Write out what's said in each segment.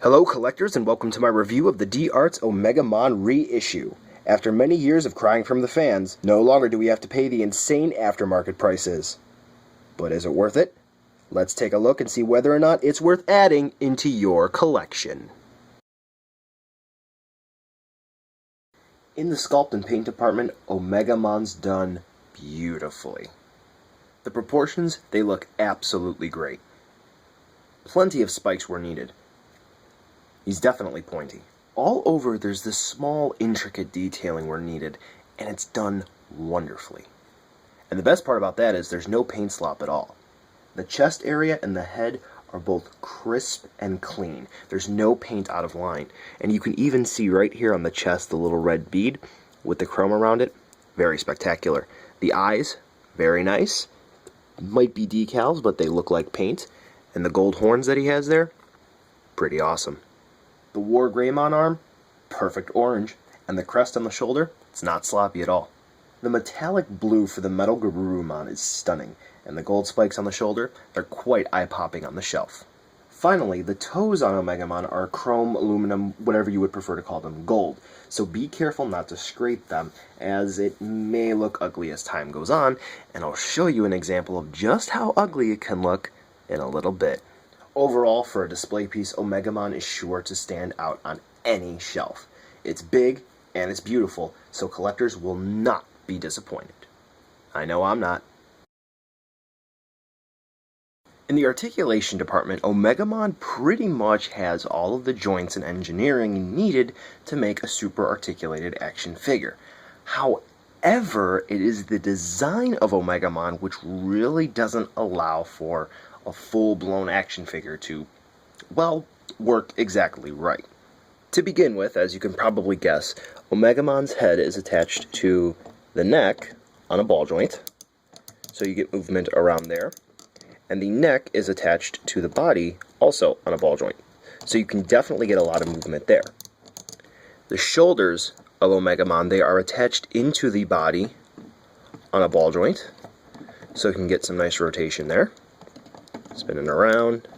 Hello collectors, and welcome to my review of the D-Arts Omegamon reissue. After many years of crying from the fans, no longer do we have to pay the insane aftermarket prices. But is it worth it? Let's take a look and see whether or not it's worth adding into your collection. In the sculpt and paint department, Omegamon's done beautifully. The proportions, they look absolutely great. Plenty of spikes were needed. He's definitely pointy. All over, there's this small, intricate detailing where needed, and it's done wonderfully. And the best part about that is there's no paint slop at all. The chest area and the head are both crisp and clean. There's no paint out of line. And you can even see right here on the chest the little red bead with the chrome around it. Very spectacular. The eyes, very nice. Might be decals, but they look like paint. And the gold horns that he has there, pretty awesome. The War Greymon arm, perfect orange, and the crest on the shoulder, it's not sloppy at all. The metallic blue for the Metal Garurumon is stunning, and the gold spikes on the shoulder, they're quite eye-popping on the shelf. Finally, the toes on Omegamon are chrome, aluminum, whatever you would prefer to call them, gold, so be careful not to scrape them, as it may look ugly as time goes on, and I'll show you an example of just how ugly it can look in a little bit. Overall, for a display piece, Omegamon is sure to stand out on any shelf. It's big, and it's beautiful, so collectors will not be disappointed. I know I'm not. In the articulation department, Omegamon pretty much has all of the joints and engineering needed to make a super articulated action figure. However, it is the design of Omegamon which really doesn't allow for a full-blown action figure to, well, work exactly right. To begin with, as you can probably guess, Omegamon's head is attached to the neck on a ball joint, so you get movement around there, and the neck is attached to the body also on a ball joint, so you can definitely get a lot of movement there. The shoulders of Omegamon, they are attached into the body on a ball joint, so you can get some nice rotation there. Spinning around,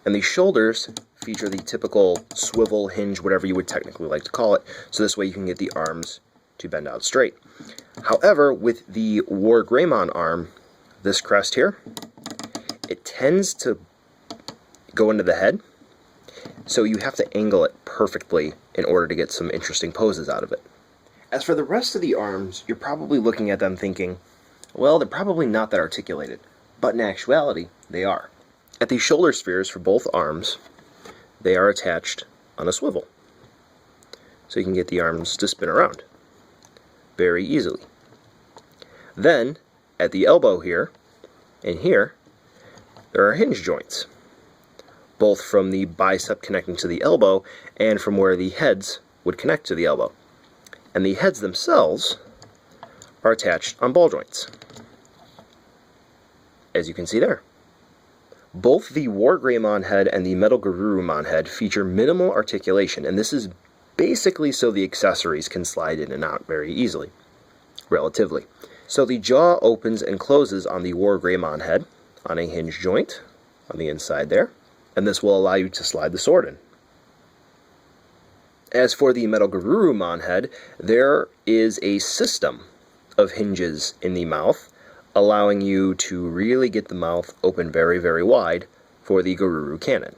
and the shoulders feature the typical swivel, hinge, whatever you would technically like to call it, so this way you can get the arms to bend out straight. However, with the War Greymon arm, this crest here, it tends to go into the head, so you have to angle it perfectly in order to get some interesting poses out of it. As for the rest of the arms, you're probably looking at them thinking, well, they're probably not that articulated. But in actuality, they are. At the shoulder spheres for both arms, they are attached on a swivel. So you can get the arms to spin around very easily. Then, at the elbow here, and here, there are hinge joints, both from the bicep connecting to the elbow and from where the heads would connect to the elbow. And the heads themselves are attached on ball joints, as you can see there. Both the War Greymon head and the Metal Garurumon head feature minimal articulation, and this is basically so the accessories can slide in and out very easily, relatively. So the jaw opens and closes on the War Greymon head on a hinge joint on the inside there, and this will allow you to slide the sword in. As for the Metal Garurumon head, there is a system of hinges in the mouth, allowing you to really get the mouth open very, very wide for the Garuru cannon.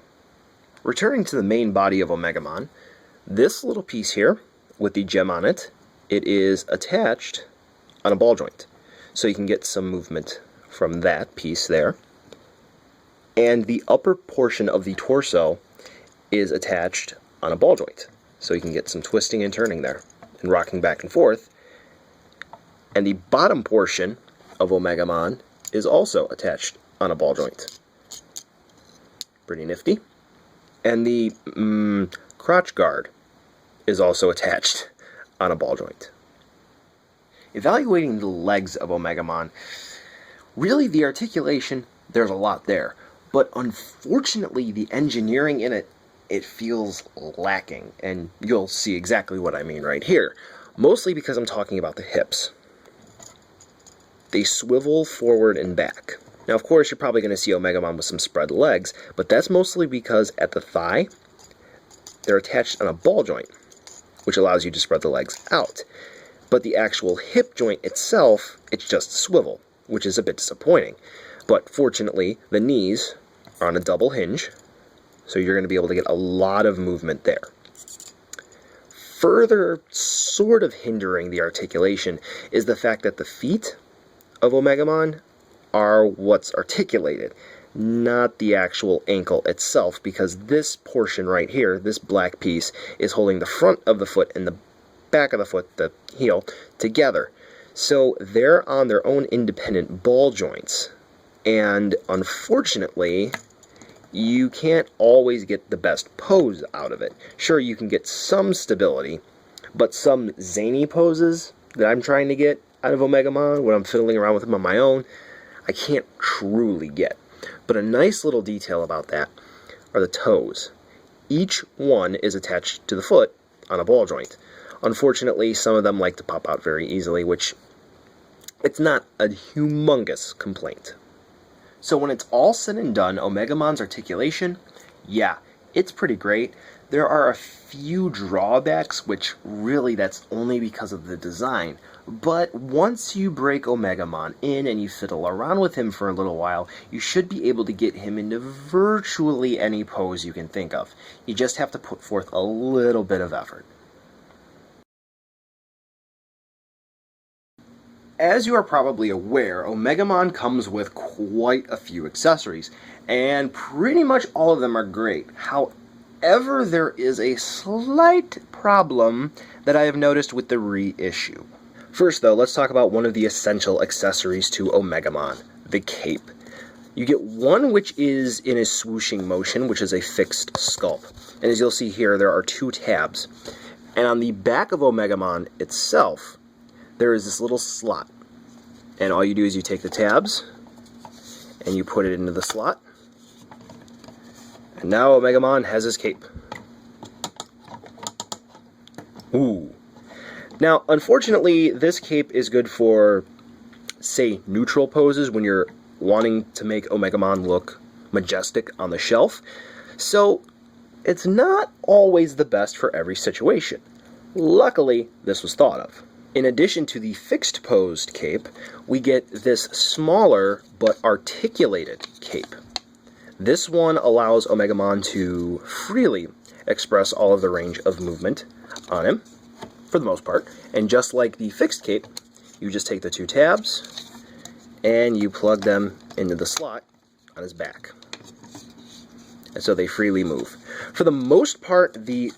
Returning to the main body of Omegamon, this little piece here with the gem on it, it is attached on a ball joint, so you can get some movement from that piece there. And the upper portion of the torso is attached on a ball joint, so you can get some twisting and turning there and rocking back and forth. And the bottom portion of Omegamon is also attached on a ball joint. Pretty nifty. And the crotch guard is also attached on a ball joint. Evaluating the legs of Omegamon, really the articulation, there's a lot there, but unfortunately the engineering in it feels lacking, and you'll see exactly what I mean right here, mostly because I'm talking about the hips. They swivel forward and back. Now, of course, you're probably going to see Omegamon with some spread legs, but that's mostly because at the thigh, they're attached on a ball joint, which allows you to spread the legs out. But the actual hip joint itself, it's just a swivel, which is a bit disappointing. But fortunately, the knees are on a double hinge, so you're going to be able to get a lot of movement there. Further sort of hindering the articulation is the fact that the feet of Omegamon are what's articulated, not the actual ankle itself, because this portion right here, this black piece, is holding the front of the foot and the back of the foot, the heel, together. So they're on their own independent ball joints, and unfortunately, you can't always get the best pose out of it. Sure, you can get some stability, but some zany poses that I'm trying to get out of Omegamon when I'm fiddling around with him on my own, I can't truly get. But a nice little detail about that are the toes. Each one is attached to the foot on a ball joint. Unfortunately, some of them like to pop out very easily, which it's not a humongous complaint. So when it's all said and done, Omegamon's articulation, yeah, it's pretty great. There are a few drawbacks, which really that's only because of the design. But once you break Omegamon in and you fiddle around with him for a little while, you should be able to get him into virtually any pose you can think of. You just have to put forth a little bit of effort. As you are probably aware, Omegamon comes with quite a few accessories, and pretty much all of them are great. However, there is a slight problem that I have noticed with the reissue. First, though, let's talk about one of the essential accessories to Omegamon, the cape. You get one which is in a swooshing motion, which is a fixed sculpt. And as you'll see here, there are two tabs. And on the back of Omegamon itself, there is this little slot. And all you do is you take the tabs, and you put it into the slot. And now Omegamon has his cape. Ooh. Now, unfortunately, this cape is good for, say, neutral poses when you're wanting to make Omegamon look majestic on the shelf. So, it's not always the best for every situation. Luckily, this was thought of. In addition to the fixed posed cape, we get this smaller but articulated cape. This one allows Omegamon to freely express all of the range of movement on him, for the most part. And just like the fixed cape, you just take the two tabs and you plug them into the slot on his back. And so they freely move. For the most part, the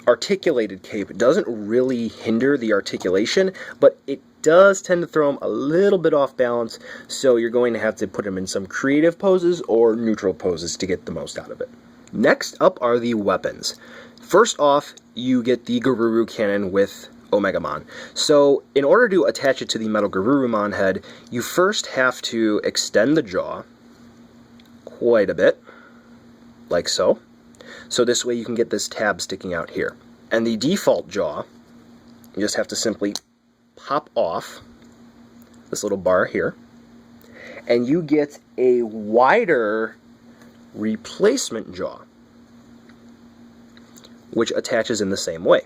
articulated cape doesn't really hinder the articulation, but it does tend to throw him a little bit off balance, so you're going to have to put him in some creative poses or neutral poses to get the most out of it. Next up are the weapons. First off, you get the Garuru cannon with Omegamon. So in order to attach it to the metal Garurumon head, you first have to extend the jaw quite a bit, like so. So this way you can get this tab sticking out here. And the default jaw, you just have to simply pop off this little bar here, and you get a wider replacement jaw, which attaches in the same way,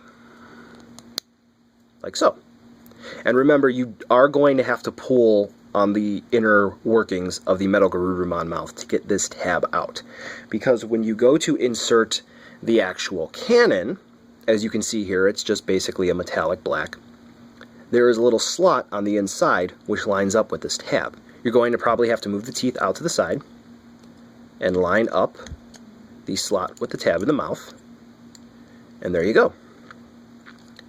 like so. And remember, you are going to have to pull on the inner workings of the metal Garurumon mouth to get this tab out, because when you go to insert the actual cannon, as you can see here, it's just basically a metallic black. There is a little slot on the inside which lines up with this tab. You're going to probably have to move the teeth out to the side and line up the slot with the tab in the mouth, and there you go.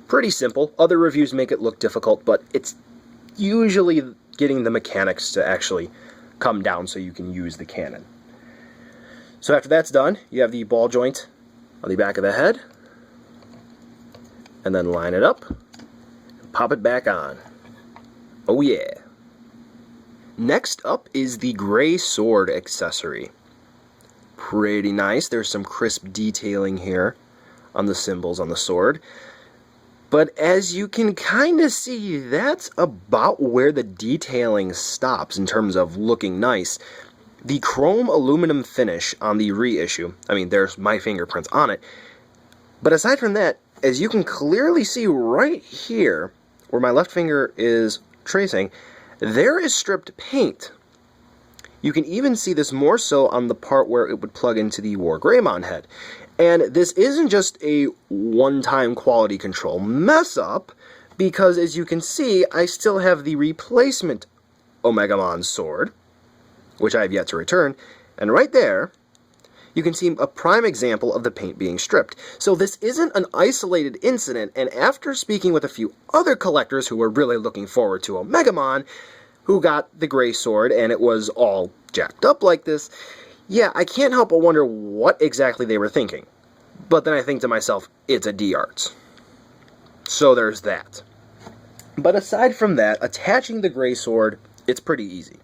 Pretty simple. Other reviews make it look difficult, but it's usually getting the mechanics to actually come down so you can use the cannon. So after that's done, you have the ball joint on the back of the head, and then line it up and pop it back on. Oh yeah. Next up is the gray sword accessory. Pretty nice. There's some crisp detailing here on the symbols on the sword. But as you can kind of see, that's about where the detailing stops in terms of looking nice. The chrome aluminum finish on the reissue, I mean, there's my fingerprints on it, But aside from that, as you can clearly see right here, where my left finger is tracing, there is stripped paint. You can even see this more so on the part where it would plug into the Wargreymon head. And this isn't just a one-time quality control mess-up, because as you can see, I still have the replacement Omegamon sword, which I have yet to return, and right there, you can see a prime example of the paint being stripped. So this isn't an isolated incident, and after speaking with a few other collectors who were really looking forward to Omegamon, who got the gray sword, and it was all jacked up like this, yeah, I can't help but wonder what exactly they were thinking. But then I think to myself, it's a D-Arts. So there's that. But aside from that, attaching the gray sword, it's pretty easy.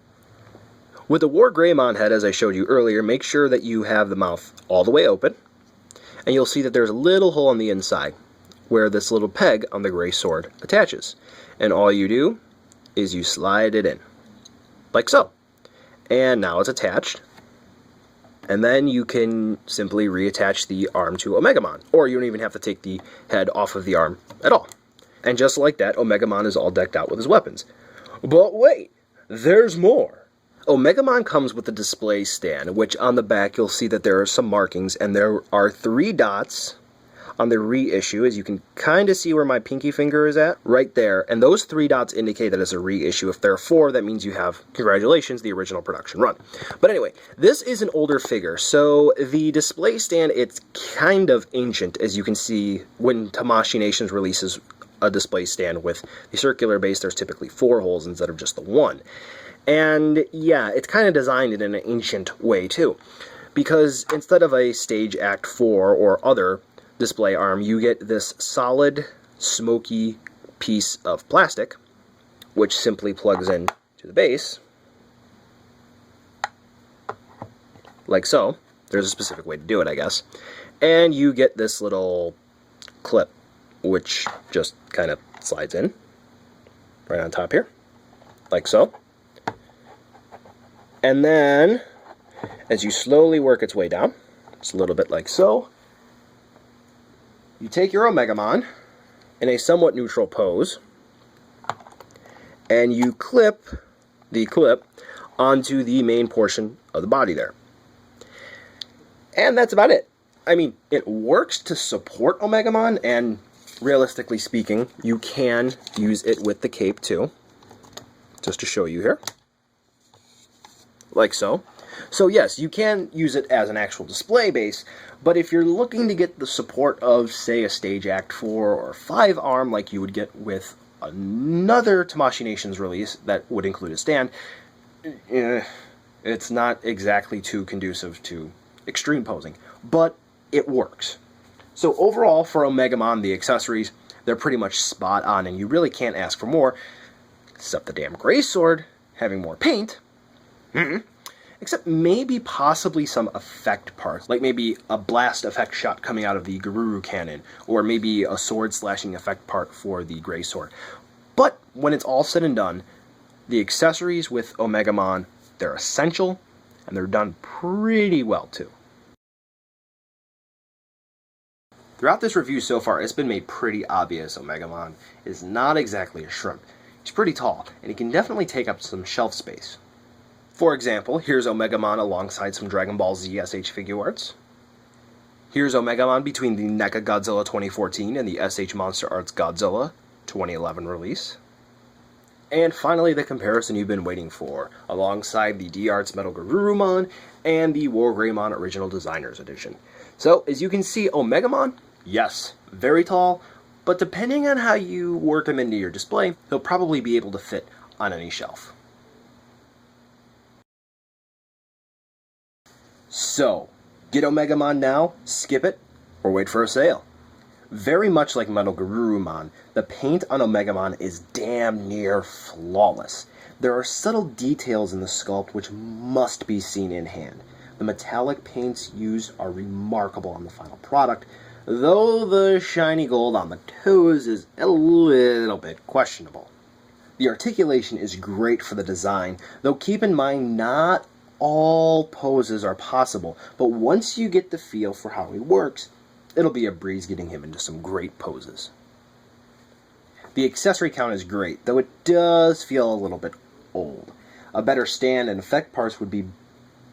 With the Wargreymon head, as I showed you earlier, make sure that you have the mouth all the way open, and you'll see that there's a little hole on the inside where this little peg on the gray sword attaches. And all you do is you slide it in, like so. And now it's attached. And then you can simply reattach the arm to Omegamon, or you don't even have to take the head off of the arm at all. And just like that, Omegamon is all decked out with his weapons. But wait, there's more. Omegamon comes with a display stand, which on the back you'll see that there are some markings, and there are 3 dots on the reissue, as you can kind of see where my pinky finger is at, right there, and those 3 dots indicate that it's a reissue. If there are 4, that means you have, congratulations, the original production run. But anyway, this is an older figure, so the display stand, it's kind of ancient, as you can see when Tamashii Nations releases a display stand with the circular base, there's typically 4 holes instead of just the 1. And yeah, it's kind of designed in an ancient way too, because instead of a Stage Act 4 or other display arm, you get this solid, smoky piece of plastic, which simply plugs in to the base, like so. There's a specific way to do it, I guess. And you get this little clip, which just kind of slides in right on top here, like so. And then, as you slowly work its way down, it's a little bit like so, you take your Omegamon in a somewhat neutral pose, and you clip the clip onto the main portion of the body there. And that's about it. I mean, it works to support Omegamon, and realistically speaking, you can use it with the cape too, just to show you here. Like so. So yes, you can use it as an actual display base, but if you're looking to get the support of, say, a Stage Act 4 or 5 arm like you would get with another Tamashii Nations release that would include a stand, it's not exactly too conducive to extreme posing, but it works. So overall, for Omegamon, the accessories, they're pretty much spot on, and you really can't ask for more, except the damn gray sword having more paint. Except maybe possibly some effect parts, like maybe a blast effect shot coming out of the Garuru cannon, or maybe a sword slashing effect part for the gray sword. But when it's all said and done, the accessories with Omegamon, they're essential, and they're done pretty well too. Throughout this review so far, it's been made pretty obvious Omegamon is not exactly a shrimp. He's pretty tall, and he can definitely take up some shelf space. For example, here's Omegamon alongside some Dragon Ball Z SH figure arts. Here's Omegamon between the NECA Godzilla 2014 and the SH Monster Arts Godzilla 2011 release. And finally, the comparison you've been waiting for, alongside the D-Arts Metal Garurumon and the Wargreymon Original Designers Edition. So, as you can see, Omegamon, yes, very tall, but depending on how you work him into your display, he'll probably be able to fit on any shelf. So, get Omegamon now, skip it, or wait for a sale. Very much like Metal Garurumon, the paint on Omegamon is damn near flawless. There are subtle details in the sculpt which must be seen in hand. The metallic paints used are remarkable on the final product, though the shiny gold on the toes is a little bit questionable. The articulation is great for the design, though keep in mind not all poses are possible, but once you get the feel for how he works, it'll be a breeze getting him into some great poses. The accessory count is great, though it does feel a little bit old. A better stand and effect parts would be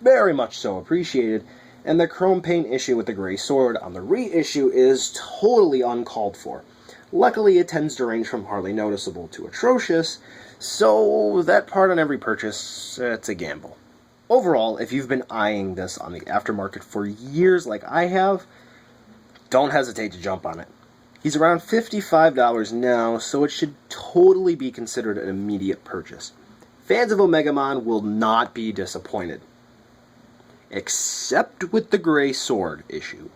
very much so appreciated, and the chrome paint issue with the gray sword on the reissue is totally uncalled for. Luckily, it tends to range from hardly noticeable to atrocious, so that part on every purchase, it's a gamble. Overall, if you've been eyeing this on the aftermarket for years like I have, don't hesitate to jump on it. He's around $55 now, so it should totally be considered an immediate purchase. Fans of Omegamon will not be disappointed. Except with the gray sword issue.